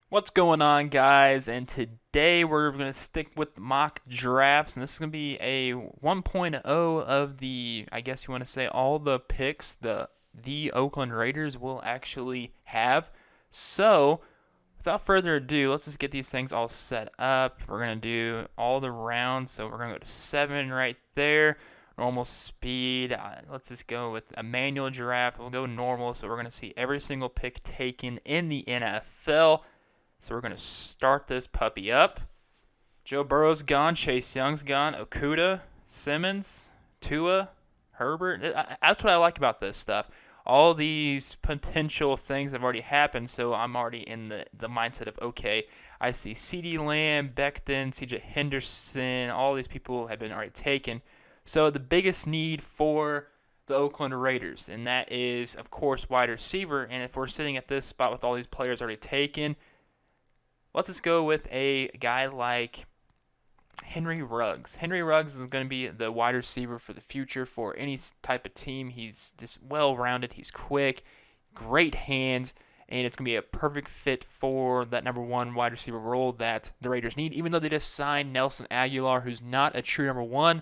What's going on, guys? And today we're going to stick with mock drafts, and this is going to be a 1.0 of I guess you want to say, all the picks the Oakland Raiders will actually have. So, without further ado, let's just get these things all set up. We're going to do all the rounds, so we're going to go to 7 right there. Normal speed. Let's just go with a manual draft. We'll go normal, so we're going to see every single pick taken in the NFL. So we're going to start this puppy up. Joe Burrow's gone. Chase Young's gone. Okuda, Simmons, Tua, Herbert. That's what I like about this stuff. All these potential things have already happened, so I'm already in the mindset of, okay, I see CeeDee Lamb, Becton, CJ Henderson, all these people have been already taken. So the biggest need for the Oakland Raiders, and that is, of course, wide receiver. And if we're sitting at this spot with all these players already taken, let's just go with a guy like Henry Ruggs. Henry Ruggs is going to be the wide receiver for the future for any type of team. He's just well-rounded. He's quick, great hands, and it's going to be a perfect fit for that number one wide receiver role that the Raiders need, even though they just signed Nelson Agholor, who's not a true number one.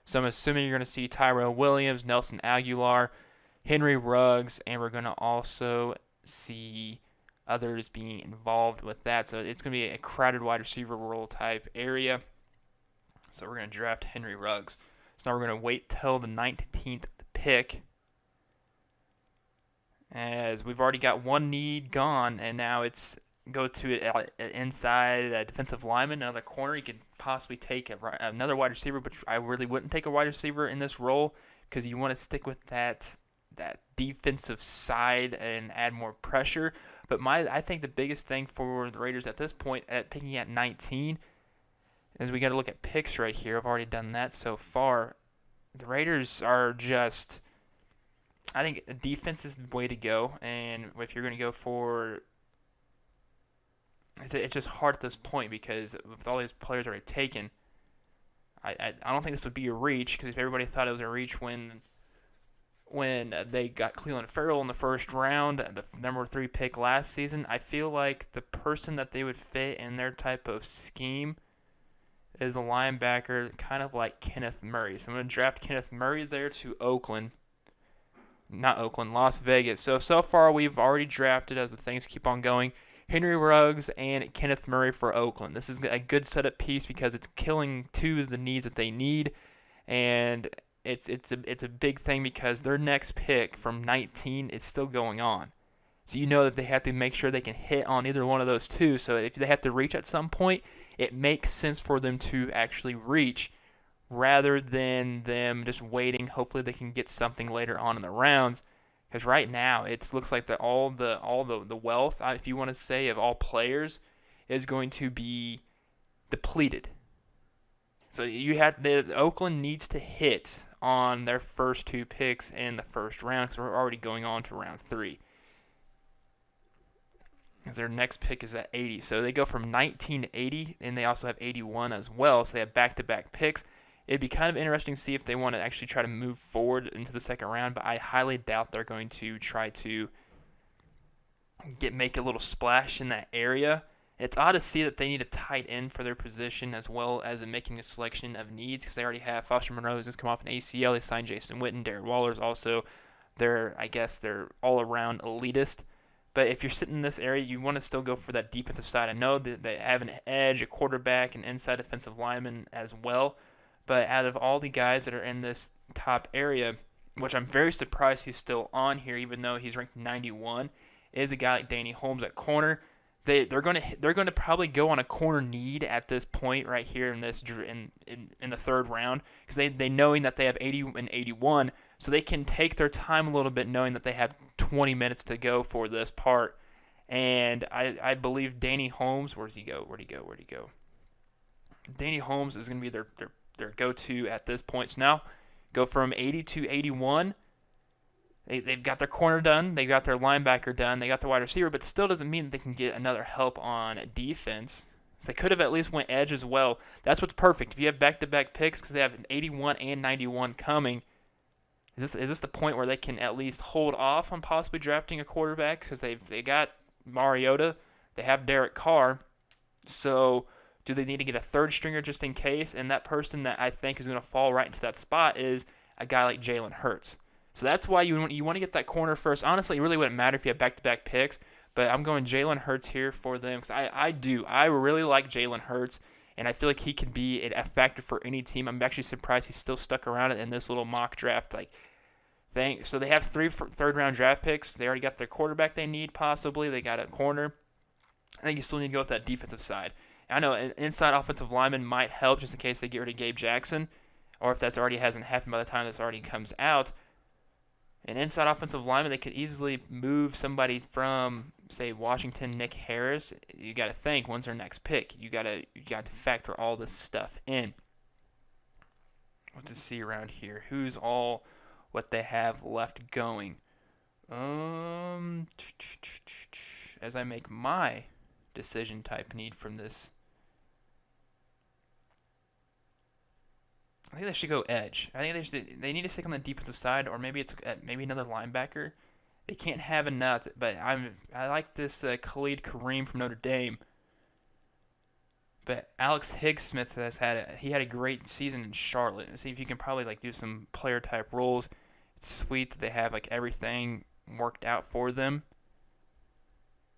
So I'm assuming you're going to see Tyrell Williams, Nelson Agholor, Henry Ruggs, and we're going to also see others being involved with that. So it's going to be a crowded wide receiver role type area. So we're going to draft Henry Ruggs. So now we're going to wait till the 19th pick, as we've already got one need gone, and now it's go to inside a defensive lineman, another corner. You could possibly take another wide receiver, but I really wouldn't take a wide receiver in this role because you want to stick with that defensive side and add more pressure. But I think the biggest thing for the Raiders at this point, at picking at 19, is we got to look at picks right here. I've already done that so far. The Raiders are just, I think defense is the way to go. And if you're going to go for, it's just hard at this point because with all these players already taken, I don't think this would be a reach, because if everybody thought it was a reach when they got Cleveland Farrell in the first round, the number 3 pick last season, I feel like the person that they would fit in their type of scheme is a linebacker kind of like Kenneth Murray. So I'm going to draft Kenneth Murray there to Las Vegas. So far we've already drafted, as the things keep on going, Henry Ruggs and Kenneth Murray for Oakland. This is a good setup piece because it's killing two of the needs that they need, and it's a big thing because their next pick from 19 is still going on. So you know that they have to make sure they can hit on either one of those two. So if they have to reach at some point, it makes sense for them to actually reach rather than them just waiting. Hopefully they can get something later on in the rounds. Because right now it looks like all the wealth, if you want to say, of all players is going to be depleted. So Oakland needs to hit on their first 2 picks in the first round, because we're already going on to round 3. Because their next pick is at 80. So they go from 19 to 80, and they also have 81 as well. So they have back-to-back picks. It'd be kind of interesting to see if they want to actually try to move forward into the second round, but I highly doubt they're going to try to make a little splash in that area. It's odd to see that they need a tight end for their position, as well as in making a selection of needs, because they already have Foster Monroe, who's just come off an ACL. They signed Jason Witten. Darren Waller's also they're all-around elitist. But if you're sitting in this area, you want to still go for that defensive side. I know that they have an edge, a quarterback, and inside defensive lineman as well. But out of all the guys that are in this top area, which I'm very surprised he's still on here, even though he's ranked 91, is a guy like Darnay Holmes at corner. They're going to probably go on a corner need at this point right here in the third round, because they knowing that they have 80 and 81, so they can take their time a little bit, knowing that they have 20 minutes to go for this part. And I believe Darnay Holmes, where'd he go? Darnay Holmes is going to be their go-to at this point. So now go from 80 to 81. They've got their corner done. They got their linebacker done. They got the wide receiver, but still doesn't mean that they can get another help on defense. So they could have at least went edge as well. That's what's perfect. If you have back-to-back picks, because they have an 81 and 91 coming, is this the point where they can at least hold off on possibly drafting a quarterback? Because they got Mariota. They have Derek Carr, so do they need to get a third stringer just in case? And that person that I think is going to fall right into that spot is a guy like Jalen Hurts. So that's why you want to get that corner first. Honestly, it really wouldn't matter if you had back-to-back picks, but I'm going Jalen Hurts here for them because I really like Jalen Hurts, and I feel like he could be a factor for any team. I'm actually surprised he's still stuck around in this little mock draft thing. So they have 3 third-round draft picks. They already got their quarterback they need possibly. They got a corner. I think you still need to go with that defensive side. I know an inside offensive lineman might help just in case they get rid of Gabe Jackson, or if that already hasn't happened by the time this already comes out. An inside offensive lineman, they could easily move somebody from, say, Washington, Nick Harris. You got to think, when's their next pick? You got to factor all this stuff in. What to see around here? Who's all what they have left going? As I make my decision type need from this, I think they should go edge. I think they need to stick on the defensive side, or maybe it's another linebacker. They can't have enough, but I like this Khalil Kareem from Notre Dame. But Alex Higsmith had a great season in Charlotte. See if you can probably do some player type roles. It's sweet that they have everything worked out for them.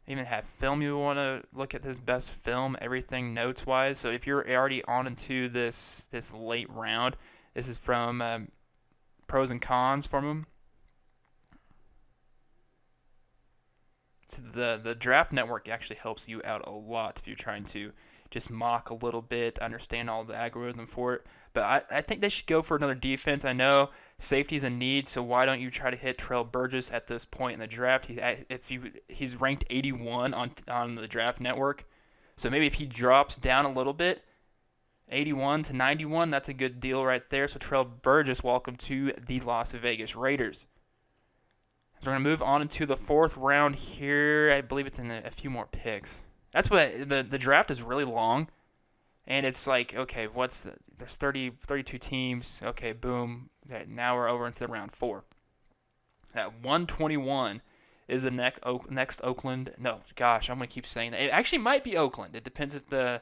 Even have film you want to look at this best film, everything notes wise. So if you're already on into this late round, this is from pros and cons from them. So the draft network actually helps you out a lot if you're trying to just mock a little bit, understand all the algorithm for it. But I think they should go for another defense. I know safety's a need, so why don't you try to hit Terrell Burgess at this point in the draft? He's ranked 81 on the draft network, so maybe if he drops down a little bit, 81 to 91, that's a good deal right there. So Terrell Burgess, welcome to the Las Vegas Raiders. So we're going to move on into the 4th round here. I believe it's in a few more picks. That's what the draft is really long. And it's okay, there's 32 teams. Okay, boom. Okay, now we're over into the round 4. At 121 is the next Oakland. No, gosh, I'm going to keep saying that. It actually might be Oakland. It depends if the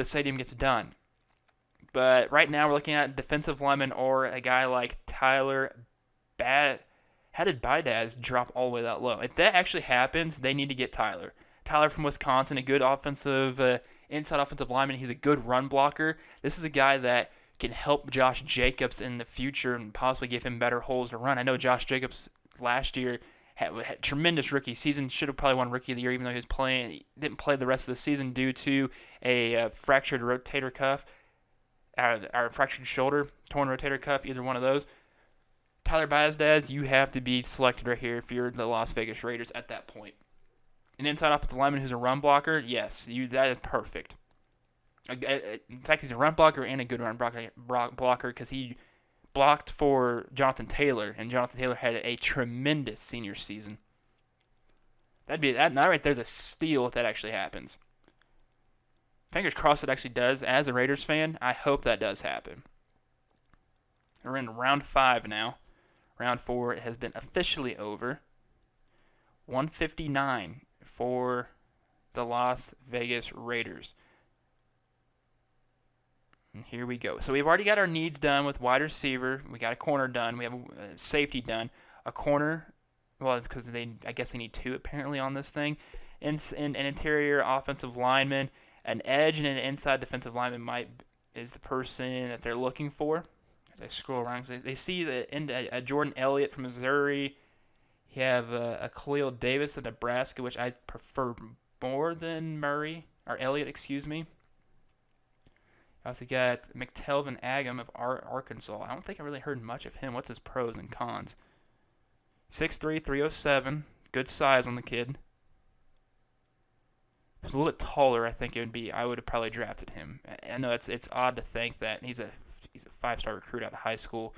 stadium gets done. But right now we're looking at defensive lineman or a guy like Tyler How did Biadasz drop all the way that low? If that actually happens, they need to get Tyler. Tyler from Wisconsin, a good inside offensive lineman. He's a good run blocker. This is a guy that can help Josh Jacobs in the future and possibly give him better holes to run. I know Josh Jacobs last year had tremendous rookie season. Should have probably won Rookie of the Year, even though he didn't play the rest of the season due to a fractured rotator cuff, or fractured shoulder, torn rotator cuff, either one of those. Tyler Biadasz, you have to be selected right here if you're the Las Vegas Raiders at that point. An inside offensive lineman who's a run blocker, yes, that is perfect. In fact, he's a run blocker and a good run blocker because he blocked for Jonathan Taylor, and Jonathan Taylor had a tremendous senior season. That right there's a steal if that actually happens. Fingers crossed it actually does. As a Raiders fan, I hope that does happen. We're in round 5 now. Round 4 has been officially over. 159 for the Las Vegas Raiders. And here we go. So we've already got our needs done with wide receiver. We got a corner done. We have a safety done. A corner, well, it's because I guess they need 2 apparently on this thing. An interior offensive lineman, an edge, and an inside defensive lineman is the person that they're looking for. As I scroll around, they see a Jordan Elliott from Missouri. You have a Khalil Davis of Nebraska, which I prefer more than Elliott, excuse me. I also got McTelvin Agam of Arkansas. I don't think I really heard much of him. What's his pros and cons? 6'3", 307. Good size on the kid. If he was a little bit taller, I think I would have probably drafted him. I know it's odd to think that he's a 5-star recruit out of high school.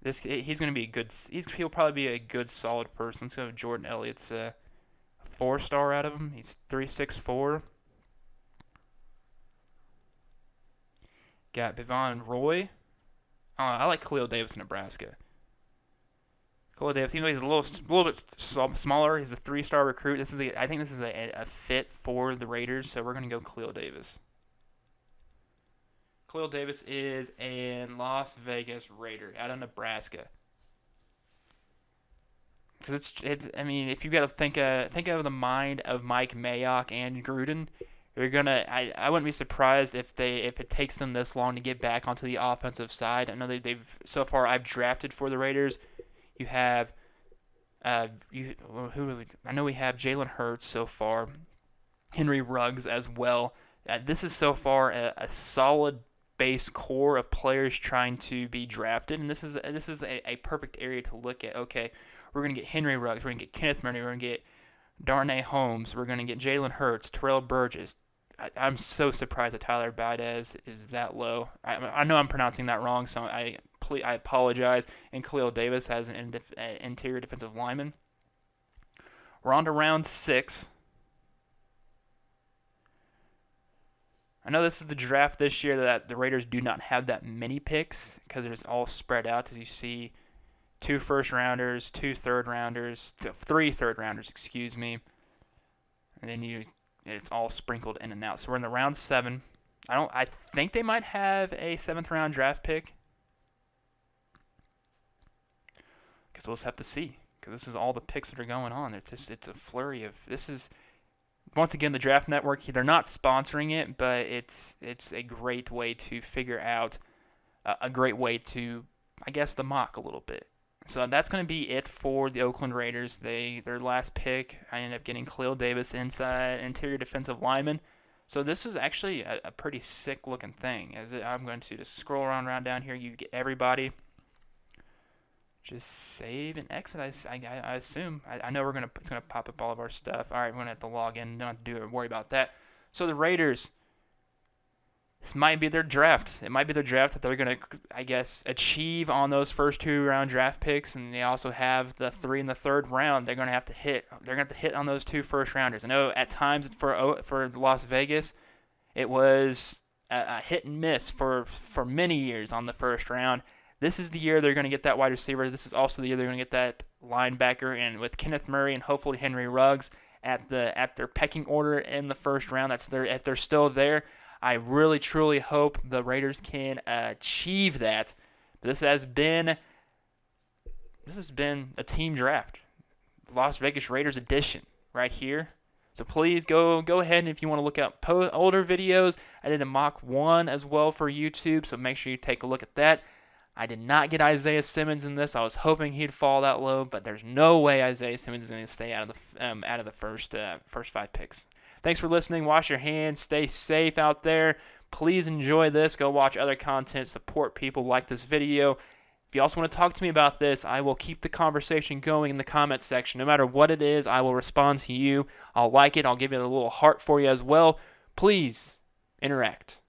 He's going to be good. He'll probably be a good, solid person. Let's go with Jordan Elliott's 4-star out of him. He's 3'6'4". Got Bivon Roy. I like Khalil Davis in Nebraska. Khalil Davis, even though he's a little bit smaller, he's a 3-star recruit. I think this is a fit for the Raiders, so we're going to go Khalil Davis. Khalil Davis is a Las Vegas Raider out of Nebraska. Because I mean, if you got to think of the mind of Mike Mayock and Gruden, you're gonna. I wouldn't be surprised if it takes them this long to get back onto the offensive side. I know they've so far. I've drafted for the Raiders. You have, I know we have Jalen Hurts so far, Henry Ruggs as well. This is so far a solid base core of players trying to be drafted, and this is a perfect area to look at. Okay, we're gonna get Henry Ruggs, we're gonna get Kenneth, we're gonna get Darnay Holmes, we're gonna get Jalen Hurts, Terrell Burgess. I'm so surprised that Tyler Biadasz is that low. I know I'm pronouncing that wrong, so I apologize. And Khalil Davis as an interior defensive lineman. We're on to round 6. I know this is the draft this year that the Raiders do not have that many picks because it's all spread out. As you see, 2 first-rounders, 2 third-rounders, 3 third-rounders, excuse me. And then it's all sprinkled in and out. So we're in the round 7. I think they might have a 7th-round draft pick. Guess we'll just have to see, because this is all the picks that are going on. It's a flurry of this is. Once again, the Draft Network, they're not sponsoring it, but it's a great way to figure out a great way to, I guess, the mock a little bit. So that's going to be it for the Oakland Raiders. Their last pick, I ended up getting Khalil Davis, interior defensive lineman. So this is actually a pretty sick-looking thing. I'm going to just scroll around down here. You get everybody. Just save and exit, I assume. I know it's gonna pop up all of our stuff. All right, we're going to have to log in. Don't have to worry about that. So the Raiders, this might be their draft. It might be their draft that they're going to, I guess, achieve on those first 2-round draft picks, and they also have the 3 in the 3rd round. They're going to have to hit. They're going to have to hit on those 2 first-rounders. I know at times for Las Vegas, it was a hit and miss for many years on the first round. This is the year they're going to get that wide receiver. This is also the year they're going to get that linebacker, and with Kenneth Murray and hopefully Henry Ruggs at their pecking order in the first round. If they're still there. I really, truly hope the Raiders can achieve that. But this has been a team draft, Las Vegas Raiders edition right here. So please go ahead, and if you want to look up older videos, I did a mock 1 as well for YouTube, so make sure you take a look at that. I did not get Isaiah Simmons in this. I was hoping he'd fall that low, but there's no way Isaiah Simmons is going to stay out of the first 5 picks. Thanks for listening. Wash your hands. Stay safe out there. Please enjoy this. Go watch other content. Support people. Like this video. If you also want to talk to me about this, I will keep the conversation going in the comments section. No matter what it is, I will respond to you. I'll like it. I'll give it a little heart for you as well. Please interact.